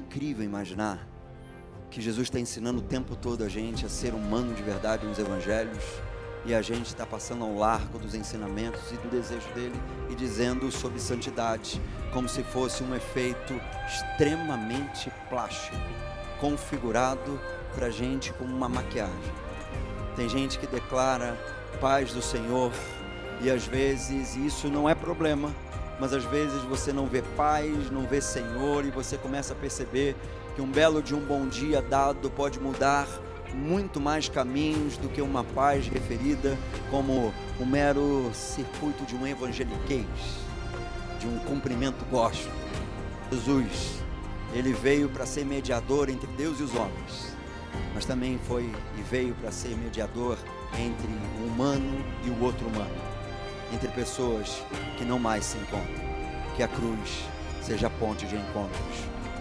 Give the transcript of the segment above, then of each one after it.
incrível imaginar que Jesus está ensinando o tempo todo a gente a ser humano de verdade nos evangelhos, e a gente está passando ao largo dos ensinamentos e do desejo dele e dizendo sobre santidade como se fosse um efeito extremamente plástico, configurado para a gente como uma maquiagem. Tem gente que declara paz do Senhor e às vezes isso não é problema, mas às vezes você não vê paz, não vê Senhor, e você começa a perceber que um belo de um bom dia dado pode mudar muito mais caminhos do que uma paz referida como um mero circuito de um evangeliquez, de um cumprimento gospel. Jesus, ele veio para ser mediador entre Deus e os homens, mas também veio para ser mediador entre o humano e o outro humano, entre pessoas que não mais se encontram. Que a cruz seja a ponte de encontros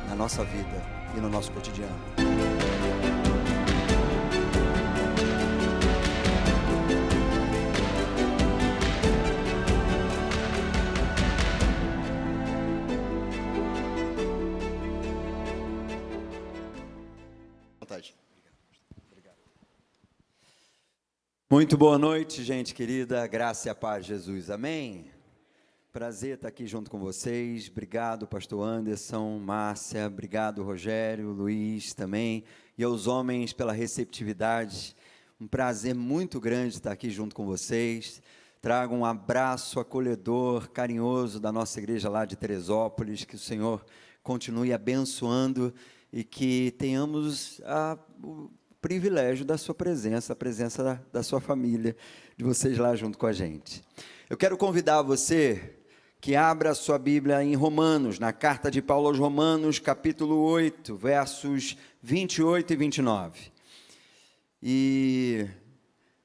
na nossa vida e no nosso cotidiano. Muito boa noite, gente querida, graça e a paz de Jesus, amém? Prazer estar aqui junto com vocês. Obrigado, pastor Anderson, Márcia, obrigado, Rogério, Luiz também, e aos homens pela receptividade. Um prazer muito grande estar aqui junto com vocês. Trago um abraço acolhedor, carinhoso da nossa igreja lá de Teresópolis, que o Senhor continue abençoando e que tenhamos o privilégio da sua presença, a presença da sua família, de vocês lá junto com a gente. Eu quero convidar você que abra a sua Bíblia em Romanos, na carta de Paulo aos Romanos, capítulo 8, versos 28 e 29. E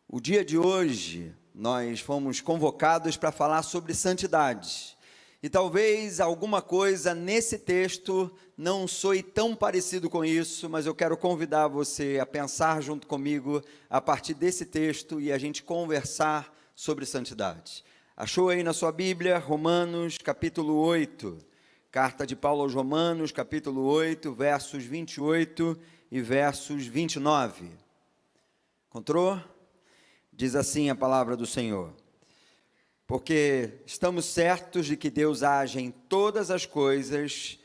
o dia de hoje, nós fomos convocados para falar sobre santidade. E talvez alguma coisa nesse texto não soe tão parecido com isso, mas eu quero convidar você a pensar junto comigo a partir desse texto e a gente conversar sobre santidade. Achou aí na sua Bíblia, Romanos, capítulo 8, carta de Paulo aos Romanos, capítulo 8, versos 28 e versos 29. Encontrou? Diz assim a palavra do Senhor: porque estamos certos de que Deus age em todas as coisas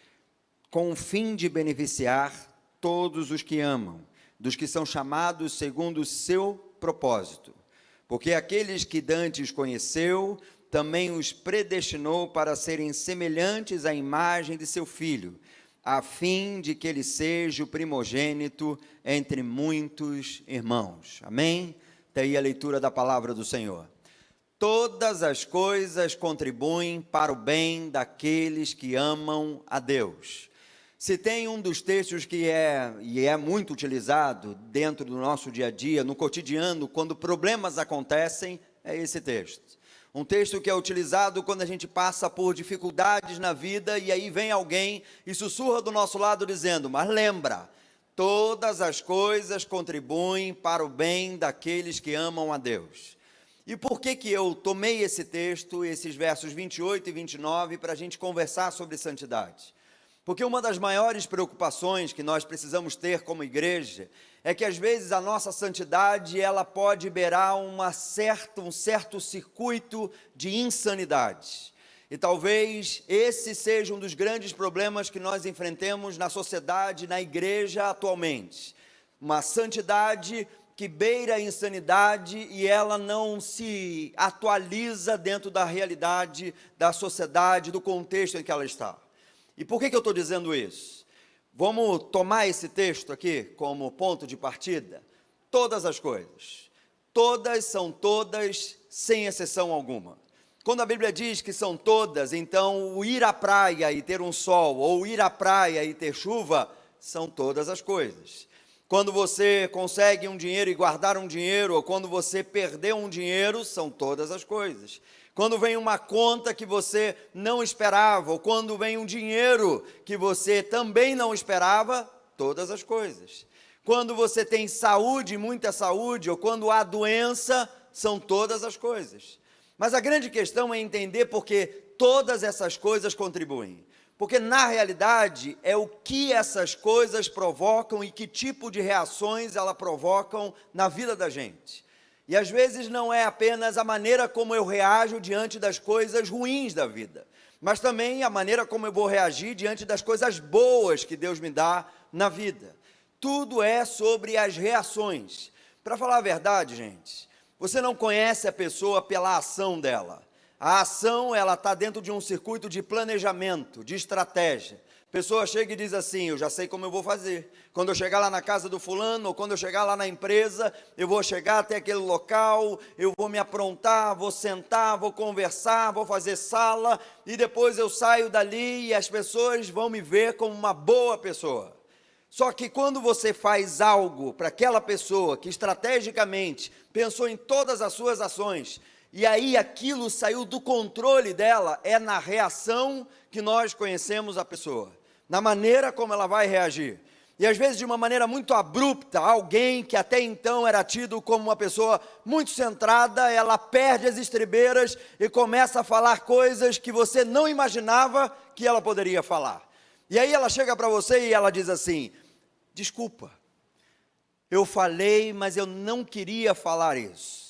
com o fim de beneficiar todos os que amam, dos que são chamados segundo o seu propósito. Porque aqueles que dantes conheceu, também os predestinou para serem semelhantes à imagem de seu Filho, a fim de que ele seja o primogênito entre muitos irmãos. Amém? Está aí a leitura da palavra do Senhor. Todas as coisas contribuem para o bem daqueles que amam a Deus. Se tem um dos textos que é muito utilizado dentro do nosso dia a dia, no cotidiano, quando problemas acontecem, é esse texto. Um texto que é utilizado quando a gente passa por dificuldades na vida e aí vem alguém e sussurra do nosso lado dizendo: mas lembra, todas as coisas contribuem para o bem daqueles que amam a Deus. E por que eu tomei esse texto, esses versos 28 e 29, para a gente conversar sobre santidade? Porque uma das maiores preocupações que nós precisamos ter como igreja é que às vezes a nossa santidade ela pode beirar um certo circuito de insanidade. E talvez esse seja um dos grandes problemas que nós enfrentemos na sociedade, na igreja atualmente. Uma santidade que beira a insanidade e ela não se atualiza dentro da realidade da sociedade, do contexto em que ela está. E por que eu estou dizendo isso? Vamos tomar esse texto aqui como ponto de partida? Todas as coisas. Todas são todas, sem exceção alguma. Quando a Bíblia diz que são todas, então o ir à praia e ter um sol, ou ir à praia e ter chuva, são todas as coisas. Quando você consegue um dinheiro e guardar um dinheiro, ou quando você perdeu um dinheiro, são todas as coisas. Quando vem uma conta que você não esperava, ou quando vem um dinheiro que você também não esperava, todas as coisas. Quando você tem saúde, muita saúde, ou quando há doença, são todas as coisas. Mas a grande questão é entender porque todas essas coisas contribuem. Porque, na realidade, é o que essas coisas provocam e que tipo de reações elas provocam na vida da gente. E, às vezes, não é apenas a maneira como eu reajo diante das coisas ruins da vida, mas também a maneira como eu vou reagir diante das coisas boas que Deus me dá na vida. Tudo é sobre as reações. Para falar a verdade, gente, você não conhece a pessoa pela ação dela. A ação, ela está dentro de um circuito de planejamento, de estratégia. A pessoa chega e diz assim, eu já sei como eu vou fazer. Quando eu chegar lá na casa do fulano, ou quando eu chegar lá na empresa, eu vou chegar até aquele local, eu vou me aprontar, vou sentar, vou conversar, vou fazer sala, e depois eu saio dali e as pessoas vão me ver como uma boa pessoa. Só que quando você faz algo para aquela pessoa que estrategicamente pensou em todas as suas ações, e aí aquilo saiu do controle dela, é na reação que nós conhecemos a pessoa, na maneira como ela vai reagir. E às vezes de uma maneira muito abrupta, alguém que até então era tido como uma pessoa muito centrada, ela perde as estribeiras e começa a falar coisas que você não imaginava que ela poderia falar. E aí ela chega para você e ela diz assim, desculpa, eu falei, mas eu não queria falar isso.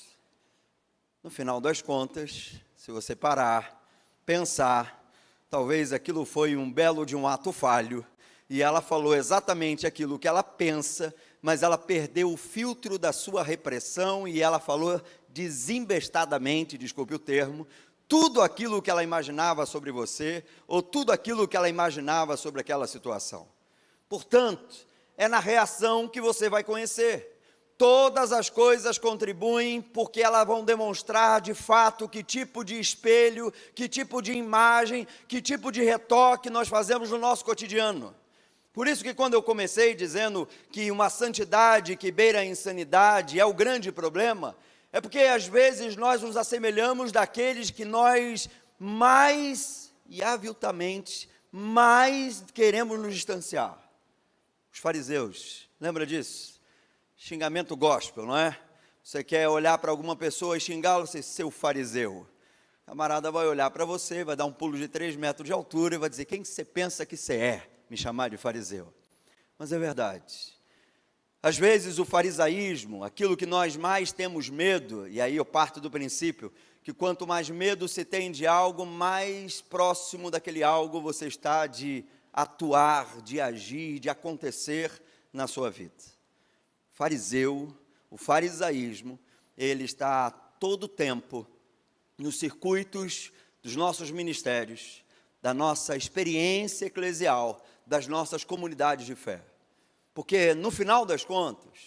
No final das contas, se você parar, pensar, talvez aquilo foi um belo de um ato falho, e ela falou exatamente aquilo que ela pensa, mas ela perdeu o filtro da sua repressão, e ela falou desembestadamente, desculpe o termo, tudo aquilo que ela imaginava sobre você, ou tudo aquilo que ela imaginava sobre aquela situação. Portanto, é na reação que você vai conhecer. Todas as coisas contribuem porque elas vão demonstrar de fato que tipo de espelho, que tipo de imagem, que tipo de retoque nós fazemos no nosso cotidiano. Por isso que quando eu comecei dizendo que uma santidade que beira a insanidade é o grande problema, é porque às vezes nós nos assemelhamos daqueles que nós mais, e aviltamente, mais queremos nos distanciar. Os fariseus, lembra disso? Xingamento gospel, não é? Você quer olhar para alguma pessoa e xingá-lo, você, seu fariseu. O camarada vai olhar para você, vai dar um pulo de 3 metros de altura e vai dizer, quem você pensa que você é? Me chamar de fariseu. Mas é verdade. Às vezes o farisaísmo, aquilo que nós mais temos medo, e aí eu parto do princípio, que quanto mais medo se tem de algo, mais próximo daquele algo você está de atuar, de agir, de acontecer na sua vida. Fariseu, o farisaísmo, ele está a todo tempo nos circuitos dos nossos ministérios, da nossa experiência eclesial, das nossas comunidades de fé. Porque, no final das contas,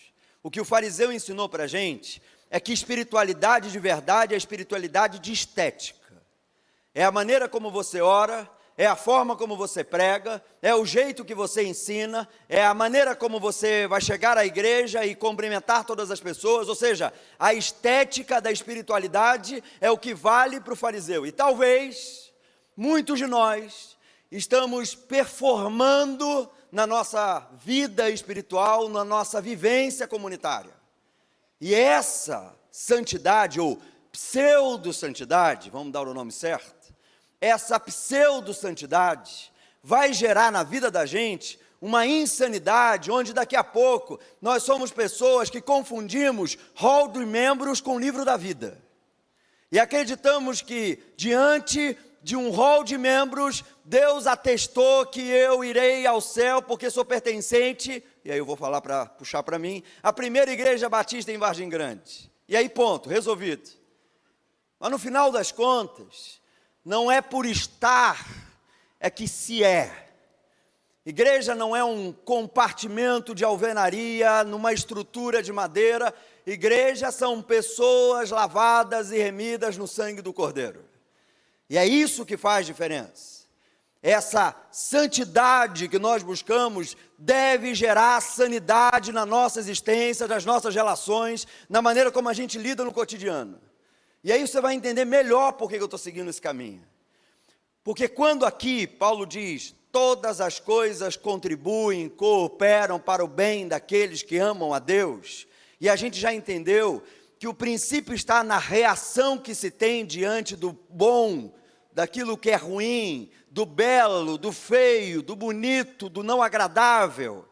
o que o fariseu ensinou para a gente é que espiritualidade de verdade é espiritualidade de estética. É a maneira como você ora, é a forma como você prega, é o jeito que você ensina, é a maneira como você vai chegar à igreja e cumprimentar todas as pessoas, ou seja, a estética da espiritualidade é o que vale para o fariseu. E talvez, muitos de nós estamos performando na nossa vida espiritual, na nossa vivência comunitária. E essa santidade, ou pseudo-santidade, vamos dar o nome certo, essa pseudo-santidade vai gerar na vida da gente uma insanidade, onde daqui a pouco nós somos pessoas que confundimos rol de membros com livro da vida. E acreditamos que diante de um rol de membros, Deus atestou que eu irei ao céu porque sou pertencente, e aí eu vou falar para puxar para mim, a primeira igreja batista em Vargem Grande. E aí ponto, resolvido. Mas no final das contas, não é por estar, é que se é. Igreja não é um compartimento de alvenaria, numa estrutura de madeira. Igreja são pessoas lavadas e remidas no sangue do Cordeiro. E é isso que faz diferença. Essa santidade que nós buscamos deve gerar sanidade na nossa existência, nas nossas relações, na maneira como a gente lida no cotidiano. E aí você vai entender melhor por que eu estou seguindo esse caminho. Porque quando aqui Paulo diz, todas as coisas contribuem, cooperam para o bem daqueles que amam a Deus, e a gente já entendeu que o princípio está na reação que se tem diante do bom, daquilo que é ruim, do belo, do feio, do bonito, do não agradável.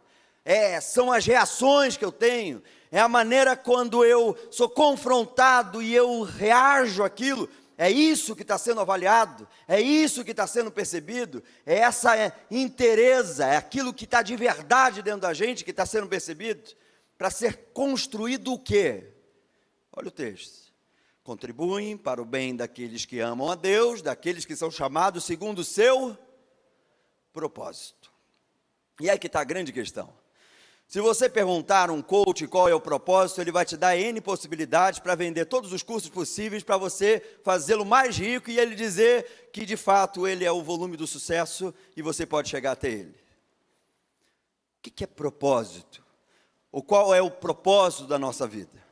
São as reações que eu tenho, é a maneira quando eu sou confrontado e eu reajo àquilo. É isso que está sendo avaliado, é isso que está sendo percebido, é essa inteireza, é aquilo que está de verdade dentro da gente que está sendo percebido, para ser construído o quê? Olha o texto. Contribuem para o bem daqueles que amam a Deus, daqueles que são chamados segundo o seu propósito. E aí que está a grande questão. Se você perguntar a um coach qual é o propósito, ele vai te dar N possibilidades para vender todos os cursos possíveis para você fazê-lo mais rico e ele dizer que de fato ele é o volume do sucesso e você pode chegar até ele. O que é propósito? Ou qual é o propósito da nossa vida?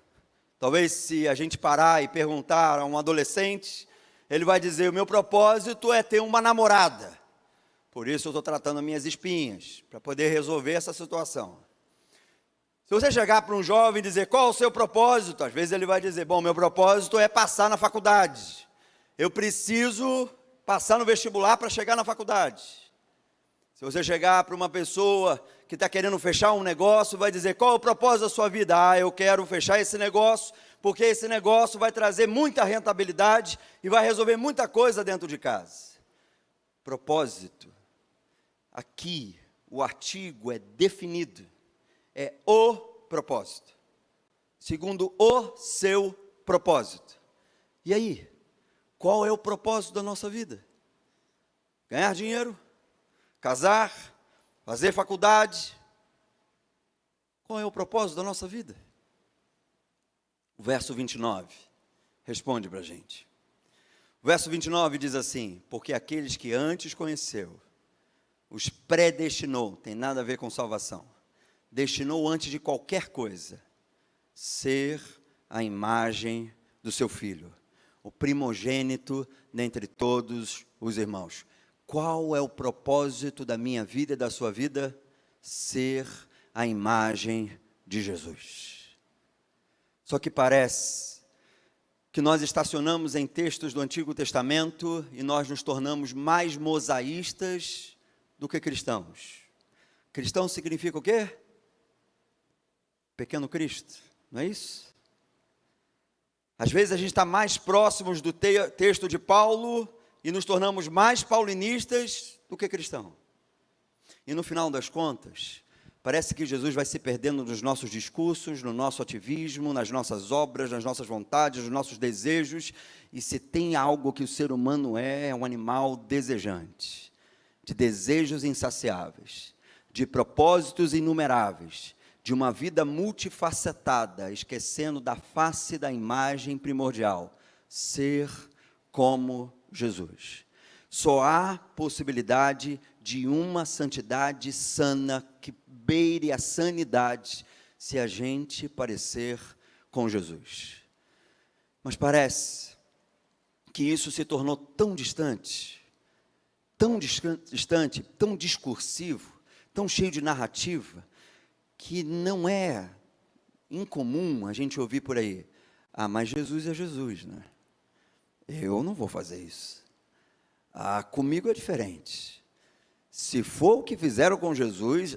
Talvez se a gente parar e perguntar a um adolescente, ele vai dizer: o meu propósito é ter uma namorada. Por isso eu estou tratando as minhas espinhas, para poder resolver essa situação. Se você chegar para um jovem e dizer: qual é o seu propósito? Às vezes ele vai dizer: bom, meu propósito é passar na faculdade. Eu preciso passar no vestibular para chegar na faculdade. Se você chegar para uma pessoa que está querendo fechar um negócio, vai dizer: qual é o propósito da sua vida? Eu quero fechar esse negócio, porque esse negócio vai trazer muita rentabilidade e vai resolver muita coisa dentro de casa. Propósito. Aqui, o artigo é definido. É o propósito, segundo o seu propósito. E aí, qual é o propósito da nossa vida? Ganhar dinheiro? Casar? Fazer faculdade? Qual é o propósito da nossa vida? O verso 29 responde para a gente. O verso 29 diz assim: porque aqueles que antes conheceu, os predestinou, tem nada a ver com salvação. Destinou antes de qualquer coisa, ser a imagem do seu Filho, o primogênito dentre todos os irmãos. Qual é o propósito da minha vida e da sua vida? Ser a imagem de Jesus. Só que parece que nós estacionamos em textos do Antigo Testamento e nós nos tornamos mais mosaístas do que cristãos. Cristão significa o quê? Pequeno Cristo, não é isso? Às vezes a gente está mais próximos do texto de Paulo e nos tornamos mais paulinistas do que cristão. E no final das contas, parece que Jesus vai se perdendo nos nossos discursos, no nosso ativismo, nas nossas obras, nas nossas vontades, nos nossos desejos. E se tem algo que o ser humano é um animal desejante, de desejos insaciáveis, de propósitos inumeráveis, de uma vida multifacetada, esquecendo da face da imagem primordial, ser como Jesus. Só há possibilidade de uma santidade sana, que beire a sanidade, se a gente parecer com Jesus. Mas parece que isso se tornou tão distante, tão discursivo, tão cheio de narrativa, que não é incomum a gente ouvir por aí: mas Jesus é Jesus, né? Eu não vou fazer isso. Comigo é diferente. Se for o que fizeram com Jesus,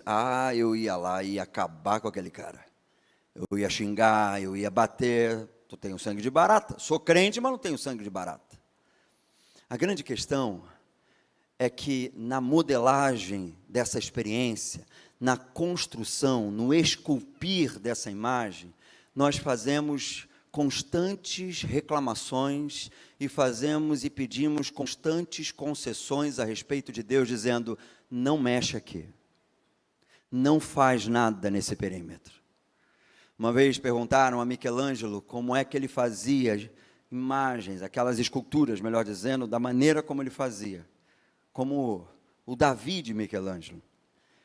eu ia lá e ia acabar com aquele cara. Eu ia xingar, eu ia bater. Tu tem o sangue de barata. Sou crente, mas não tenho sangue de barata. A grande questão é que na modelagem dessa experiência, na construção, no esculpir dessa imagem, nós fazemos constantes reclamações e fazemos e pedimos constantes concessões a respeito de Deus, dizendo: não mexe aqui, não faz nada nesse perímetro. Uma vez perguntaram a Michelangelo como é que ele fazia imagens, aquelas esculturas, melhor dizendo, da maneira como ele fazia, como o Davi de Michelangelo.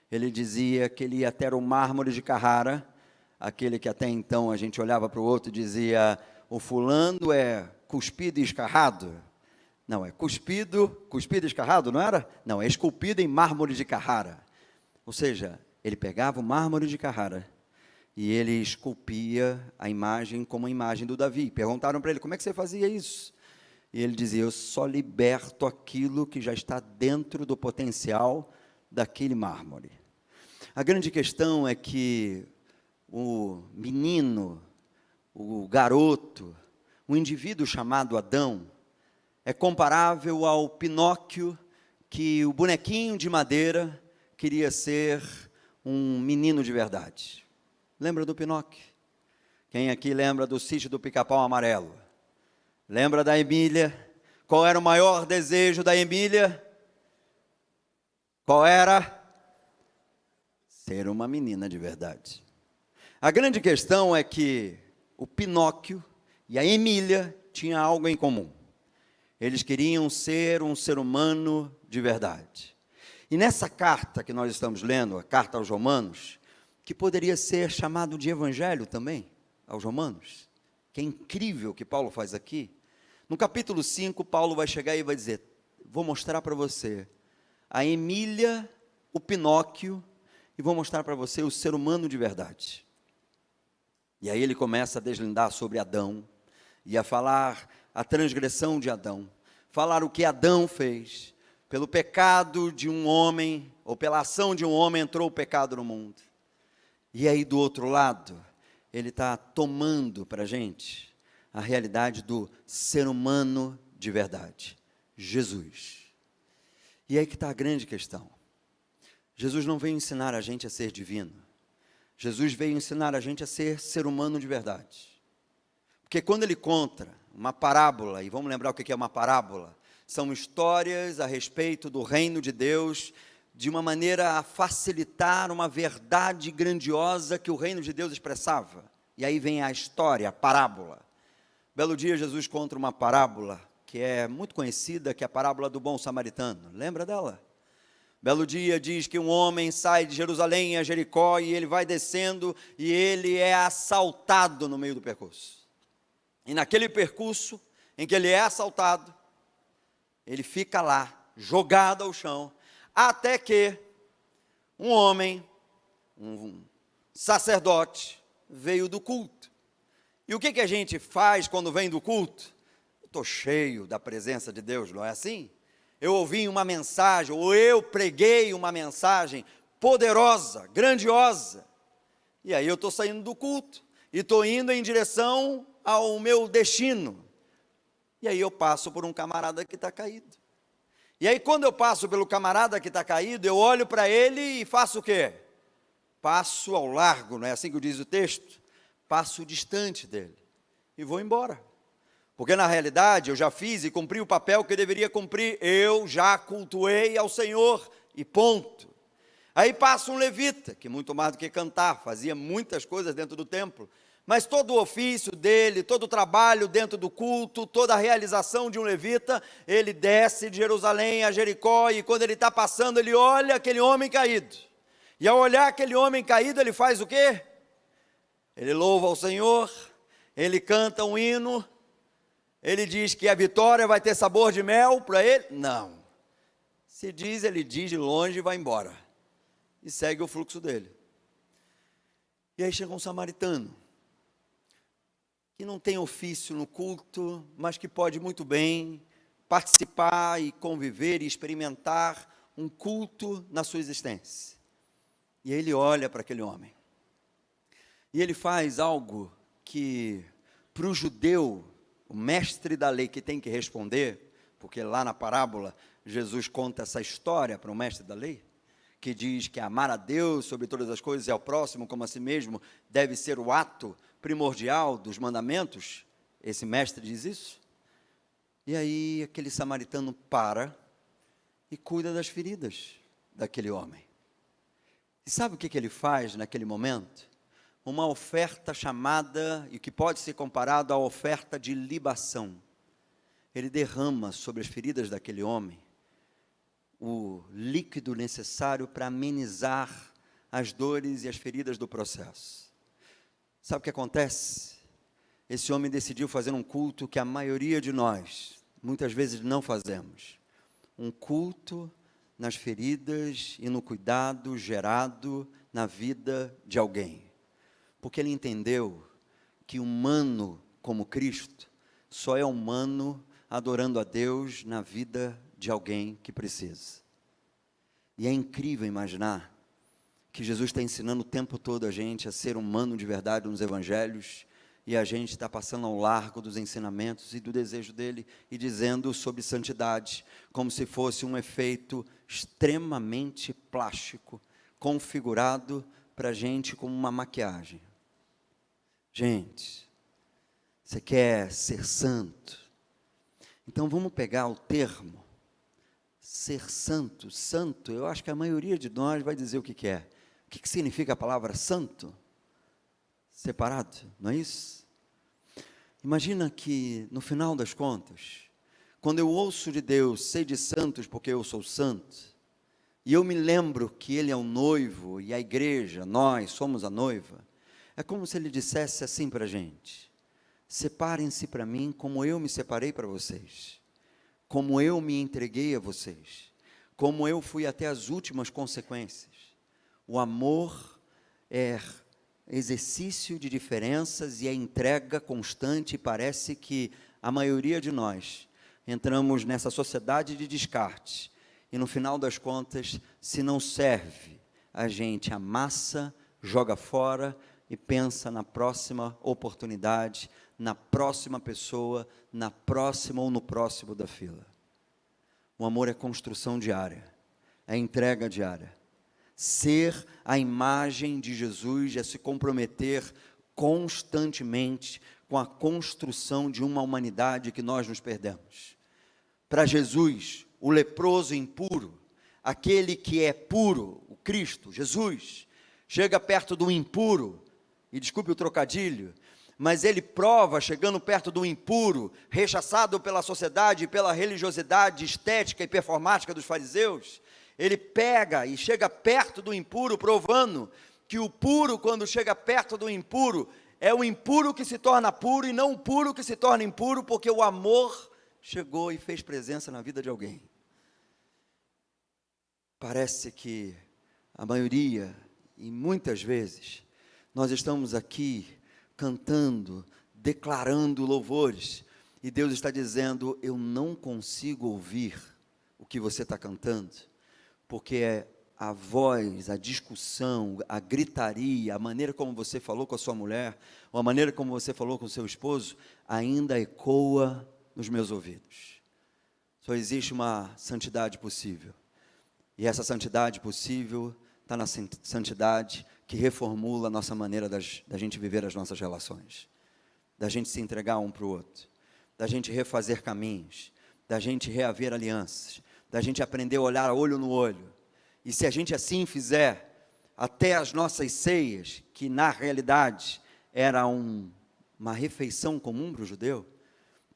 Ele dizia que ele ia até o mármore de Carrara, aquele que até então a gente olhava para o outro e dizia: o fulano é cuspido e escarrado. Não, é cuspido e escarrado, não era? Não, é esculpido em mármore de Carrara. Ou seja, ele pegava o mármore de Carrara e ele esculpia a imagem como a imagem do Davi. Perguntaram para ele: como é que você fazia isso? E ele dizia: eu só liberto aquilo que já está dentro do potencial daquele mármore. A grande questão é que o menino, o garoto, o indivíduo chamado Adão, é comparável ao Pinóquio, que o bonequinho de madeira queria ser um menino de verdade. Lembra do Pinóquio? Quem aqui lembra do Sítio do Pica-Pau Amarelo? Lembra da Emília? Qual era o maior desejo da Emília? Qual era? Ser uma menina de verdade. A grande questão é que o Pinóquio e a Emília tinham algo em comum. Eles queriam ser um ser humano de verdade. E nessa carta que nós estamos lendo, a carta aos Romanos, que poderia ser chamado de evangelho também, aos Romanos, que é incrível o que Paulo faz aqui. No capítulo 5, Paulo vai chegar e vai dizer: vou mostrar para você a Emília, o Pinóquio, e vou mostrar para você o ser humano de verdade. E aí ele começa a deslindar sobre Adão, e a falar a transgressão de Adão, falar o que Adão fez. Pelo pecado de um homem, ou pela ação de um homem, entrou o pecado no mundo. E aí do outro lado, ele está tomando para a gente a realidade do ser humano de verdade, Jesus. E aí que está a grande questão. Jesus não veio ensinar a gente a ser divino. Jesus veio ensinar a gente a ser humano de verdade. Porque quando ele conta uma parábola, e vamos lembrar o que é uma parábola, são histórias a respeito do reino de Deus, de uma maneira a facilitar uma verdade grandiosa que o reino de Deus expressava. E aí vem a história, a parábola. Belo dia, Jesus conta uma parábola que é muito conhecida, que é a parábola do bom samaritano. Lembra dela? Belo dia diz que um homem sai de Jerusalém a Jericó e ele vai descendo e ele é assaltado no meio do percurso. E naquele percurso em que ele é assaltado, ele fica lá, jogado ao chão, até que um homem, um sacerdote, veio do culto. E o que a gente faz quando vem do culto? Eu estou cheio da presença de Deus, não é assim? Eu ouvi uma mensagem, ou eu preguei uma mensagem poderosa, grandiosa. E aí eu estou saindo do culto, e estou indo em direção ao meu destino. E aí eu passo por um camarada que está caído. E aí quando eu passo pelo camarada que está caído, eu olho para ele e faço o quê? Passo ao largo, não é assim que diz o texto? Passo distante dele e vou embora. Porque na realidade eu já fiz e cumpri o papel que eu deveria cumprir. Eu já cultuei ao Senhor e ponto. Aí passa um levita, que muito mais do que cantar, fazia muitas coisas dentro do templo. Mas todo o ofício dele, todo o trabalho dentro do culto, toda a realização de um levita, ele desce de Jerusalém a Jericó e quando ele está passando, ele olha aquele homem caído. E ao olhar aquele homem caído, ele faz o quê? Ele louva ao Senhor, ele canta um hino, ele diz que a vitória vai ter sabor de mel para ele? Não. Se diz, ele diz de longe e vai embora. E segue o fluxo dele. E aí chega um samaritano, que não tem ofício no culto, mas que pode muito bem participar e conviver e experimentar um culto na sua existência. E aí ele olha para aquele homem. E ele faz algo que, para o judeu, o mestre da lei que tem que responder, porque lá na parábola, Jesus conta essa história para o mestre da lei, que diz que amar a Deus sobre todas as coisas e ao próximo como a si mesmo deve ser o ato primordial dos mandamentos. Esse mestre diz isso. E aí aquele samaritano para e cuida das feridas daquele homem. E sabe o que ele faz naquele momento? Uma oferta chamada, e que pode ser comparado à oferta de libação. Ele derrama sobre as feridas daquele homem o líquido necessário para amenizar as dores e as feridas do processo. Sabe o que acontece? Esse homem decidiu fazer um culto que a maioria de nós, muitas vezes, não fazemos. Um culto nas feridas e no cuidado gerado na vida de alguém. Porque ele entendeu que humano como Cristo só é humano adorando a Deus na vida de alguém que precisa. E é incrível imaginar que Jesus está ensinando o tempo todo a gente a ser humano de verdade nos evangelhos, e a gente está passando ao largo dos ensinamentos e do desejo dele, e dizendo sobre santidade, como se fosse um efeito extremamente plástico, configurado para a gente como uma maquiagem. Gente, você quer ser santo? Então vamos pegar o termo, ser santo. Santo, eu acho que a maioria de nós vai dizer o que é. O que significa a palavra santo? Separado, não é isso? Imagina que, no final das contas, quando eu ouço de Deus, sede santos porque eu sou santo, e eu me lembro que Ele é o noivo, e a igreja, nós somos a noiva, é como se Ele dissesse assim para a gente: separem-se para mim como eu me separei para vocês, como eu me entreguei a vocês, como eu fui até as últimas consequências. O amor é exercício de diferenças e é entrega constante, e parece que a maioria de nós entramos nessa sociedade de descarte, e no final das contas, se não serve, a gente amassa, joga fora e pensa na próxima oportunidade, na próxima pessoa, na próxima ou no próximo da fila. O amor é construção diária, é entrega diária. Ser a imagem de Jesus é se comprometer constantemente com a construção de uma humanidade que nós nos perdemos. Para Jesus, o leproso impuro, aquele que é puro, o Cristo, Jesus, chega perto do impuro, e desculpe o trocadilho, mas ele prova, chegando perto do impuro, rechaçado pela sociedade e pela religiosidade estética e performática dos fariseus, ele pega e chega perto do impuro, provando que o puro, quando chega perto do impuro, é o impuro que se torna puro, e não o puro que se torna impuro, porque o amor chegou e fez presença na vida de alguém. Parece que a maioria, e muitas vezes, nós estamos aqui cantando, declarando louvores, e Deus está dizendo: eu não consigo ouvir o que você está cantando, porque a voz, a discussão, a gritaria, a maneira como você falou com a sua mulher, ou a maneira como você falou com o seu esposo, ainda ecoa nos meus ouvidos. Só existe uma santidade possível, e essa santidade possível está na santidade que reformula a nossa maneira da gente viver as nossas relações, da gente se entregar um para o outro, da gente refazer caminhos, da gente reaver alianças, da gente aprender a olhar olho no olho. E se a gente assim fizer, até as nossas ceias, que na realidade era uma refeição comum para o judeu,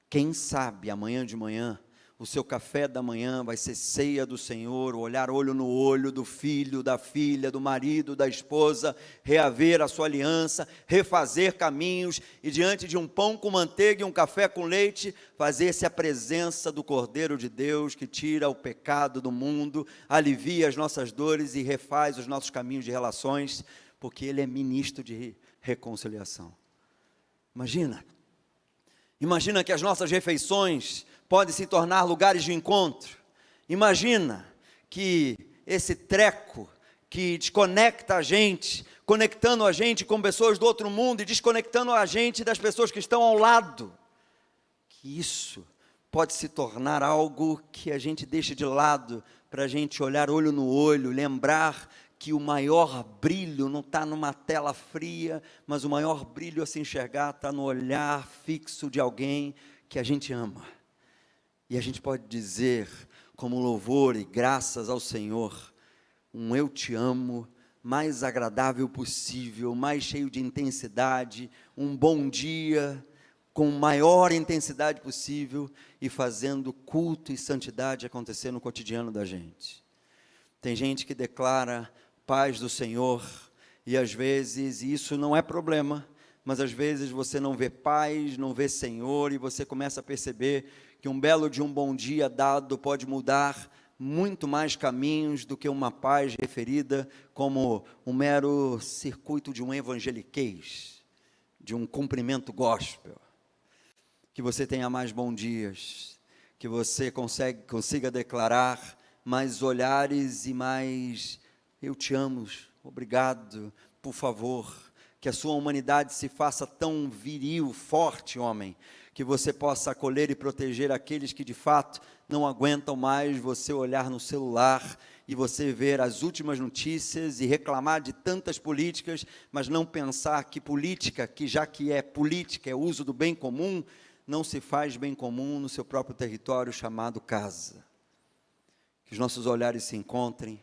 quem sabe amanhã de manhã, o seu café da manhã vai ser ceia do Senhor, olhar olho no olho do filho, da filha, do marido, da esposa, reaver a sua aliança, refazer caminhos, e diante de um pão com manteiga e um café com leite, fazer-se a presença do Cordeiro de Deus, que tira o pecado do mundo, alivia as nossas dores e refaz os nossos caminhos de relações, porque Ele é ministro de reconciliação. Imagina que as nossas refeições podem se tornar lugares de encontro. Imagina que esse treco que desconecta a gente, conectando a gente com pessoas do outro mundo e desconectando a gente das pessoas que estão ao lado, que isso pode se tornar algo que a gente deixa de lado, para a gente olhar olho no olho, lembrar que o maior brilho não está numa tela fria, mas o maior brilho a se enxergar está no olhar fixo de alguém que a gente ama. E a gente pode dizer, como louvor e graças ao Senhor, um eu te amo mais agradável possível, mais cheio de intensidade, um bom dia com maior intensidade possível, e fazendo culto e santidade acontecer no cotidiano da gente. Tem gente que declara paz do Senhor, e às vezes isso não é problema, mas às vezes você não vê paz, não vê Senhor, e você começa a perceber que um belo de um bom dia dado pode mudar muito mais caminhos do que uma paz referida como um mero circuito de um evangeliquez, de um cumprimento gospel. Que você tenha mais bons dias, que você consiga declarar mais olhares e mais eu te amo, obrigado, por favor. Que a sua humanidade se faça tão viril, forte, homem, que você possa acolher e proteger aqueles que de fato não aguentam mais você olhar no celular e você ver as últimas notícias e reclamar de tantas políticas, mas não pensar que política, que já que é política, é uso do bem comum, não se faz bem comum no seu próprio território chamado casa. Que os nossos olhares se encontrem,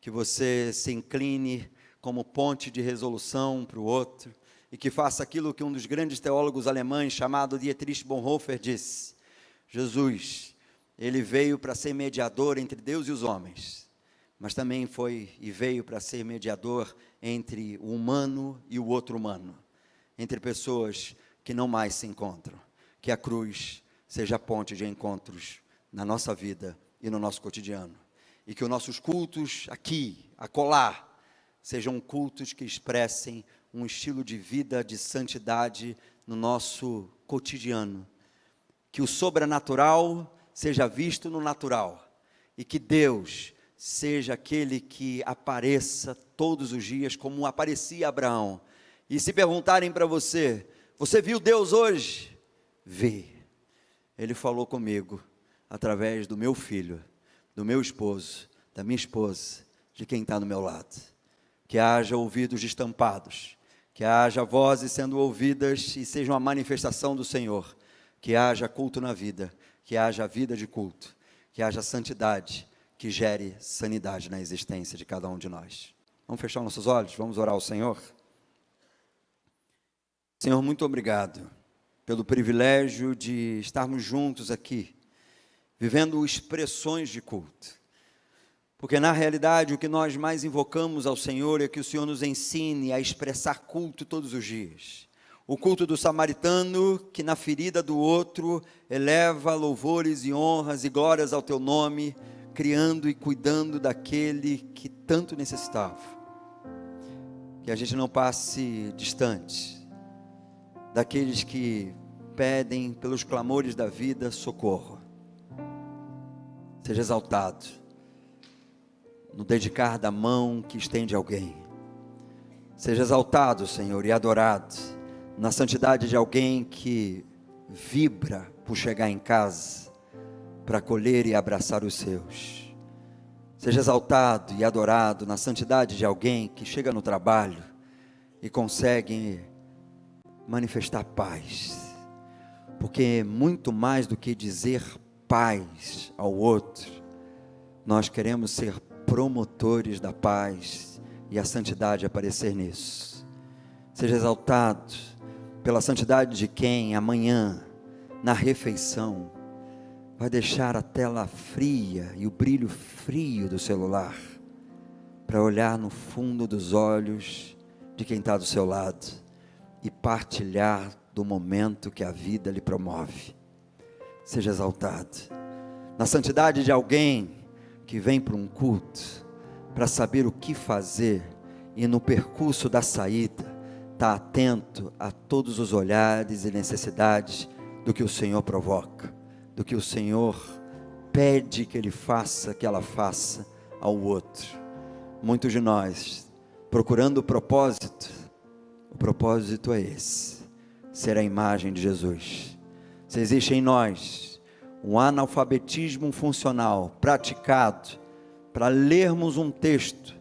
que você se incline como ponte de resolução para o outro, e que faça aquilo que um dos grandes teólogos alemães, chamado Dietrich Bonhoeffer, disse: Jesus, ele veio para ser mediador entre Deus e os homens, mas também veio para ser mediador entre o humano e o outro humano, entre pessoas que não mais se encontram. Que a cruz seja a ponte de encontros na nossa vida e no nosso cotidiano, e que os nossos cultos aqui, acolá, sejam cultos que expressem um estilo de vida de santidade no nosso cotidiano. Que o sobrenatural seja visto no natural. E que Deus seja aquele que apareça todos os dias, como aparecia Abraão. E se perguntarem para você: você viu Deus hoje? Vi. Ele falou comigo através do meu filho, do meu esposo, da minha esposa, de quem está do meu lado. Que haja ouvidos estampados, que haja vozes sendo ouvidas e seja uma manifestação do Senhor, que haja culto na vida, que haja vida de culto, que haja santidade, que gere sanidade na existência de cada um de nós. Vamos fechar nossos olhos, vamos orar ao Senhor. Senhor, muito obrigado pelo privilégio de estarmos juntos aqui, vivendo expressões de culto. Porque na realidade o que nós mais invocamos ao Senhor é que o Senhor nos ensine a expressar culto todos os dias. O culto do samaritano que na ferida do outro eleva louvores e honras e glórias ao teu nome, criando e cuidando daquele que tanto necessitava. Que a gente não passe distante daqueles que pedem pelos clamores da vida socorro. Seja exaltado no dedicar da mão que estende a alguém. Seja exaltado, Senhor, e adorado na santidade de alguém que vibra por chegar em casa para acolher e abraçar os seus. Seja exaltado e adorado na santidade de alguém que chega no trabalho e consegue manifestar paz. Porque muito mais do que dizer paz ao outro, nós queremos ser promotores da paz e a santidade aparecer nisso. Seja exaltado pela santidade de quem amanhã, na refeição, vai deixar a tela fria e o brilho frio do celular para olhar no fundo dos olhos de quem está do seu lado e partilhar do momento que a vida lhe promove. Seja exaltado na santidade de alguém que vem para um culto, para saber o que fazer, e no percurso da saída, está atento a todos os olhares e necessidades do que o Senhor provoca, do que o Senhor pede que Ele faça, que ela faça ao outro. Muitos de nós, procurando o propósito é esse, ser a imagem de Jesus. Se existe em nós um analfabetismo funcional praticado para lermos um texto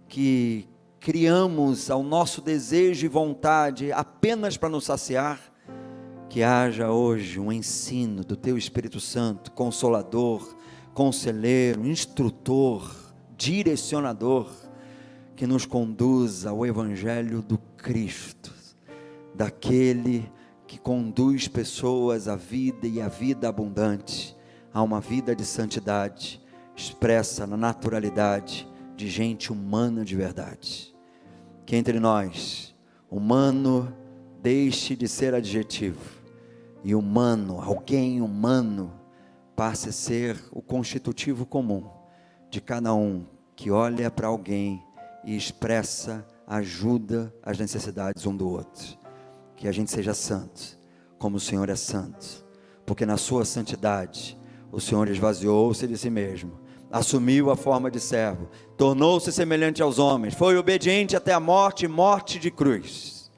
que criamos ao nosso desejo e vontade apenas para nos saciar, que haja hoje um ensino do Teu Espírito Santo, consolador, conselheiro, instrutor, direcionador, que nos conduza ao Evangelho do Cristo, daquele que conduz pessoas à vida e à vida abundante, a uma vida de santidade, expressa na naturalidade de gente humana de verdade. Que entre nós, humano deixe de ser adjetivo, e humano, alguém humano, passe a ser o constitutivo comum de cada um que olha para alguém e expressa ajuda às necessidades um do outro. Que a gente seja santo, como o Senhor é santo, porque na sua santidade, o Senhor esvaziou-se de si mesmo, assumiu a forma de servo, tornou-se semelhante aos homens, foi obediente até a morte, morte de cruz.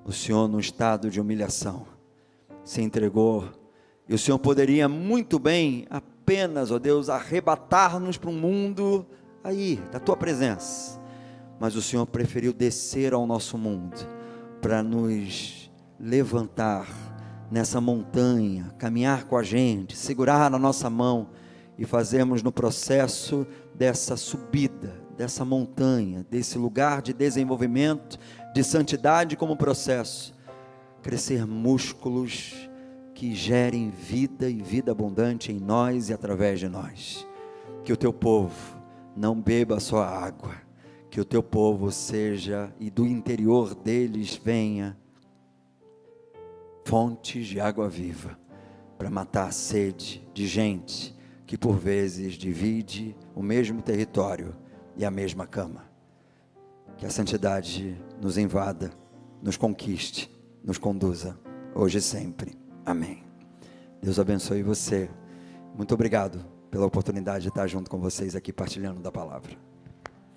O Senhor, num estado de humilhação, se entregou, e o Senhor poderia muito bem apenas, ó Deus, arrebatar-nos para um mundo aí, da tua presença, mas o Senhor preferiu descer ao nosso mundo, para nos levantar nessa montanha, caminhar com a gente, segurar na nossa mão, e fazermos no processo dessa subida, dessa montanha, desse lugar de desenvolvimento, de santidade como processo, crescer músculos que gerem vida e vida abundante em nós e através de nós. Que o teu povo não beba só água, que o teu povo seja, e do interior deles venha fontes de água viva, para matar a sede de gente que por vezes divide o mesmo território e a mesma cama. Que a santidade nos invada, nos conquiste, nos conduza, hoje e sempre. Amém. Deus abençoe você. Muito obrigado pela oportunidade de estar junto com vocês aqui, partilhando da palavra.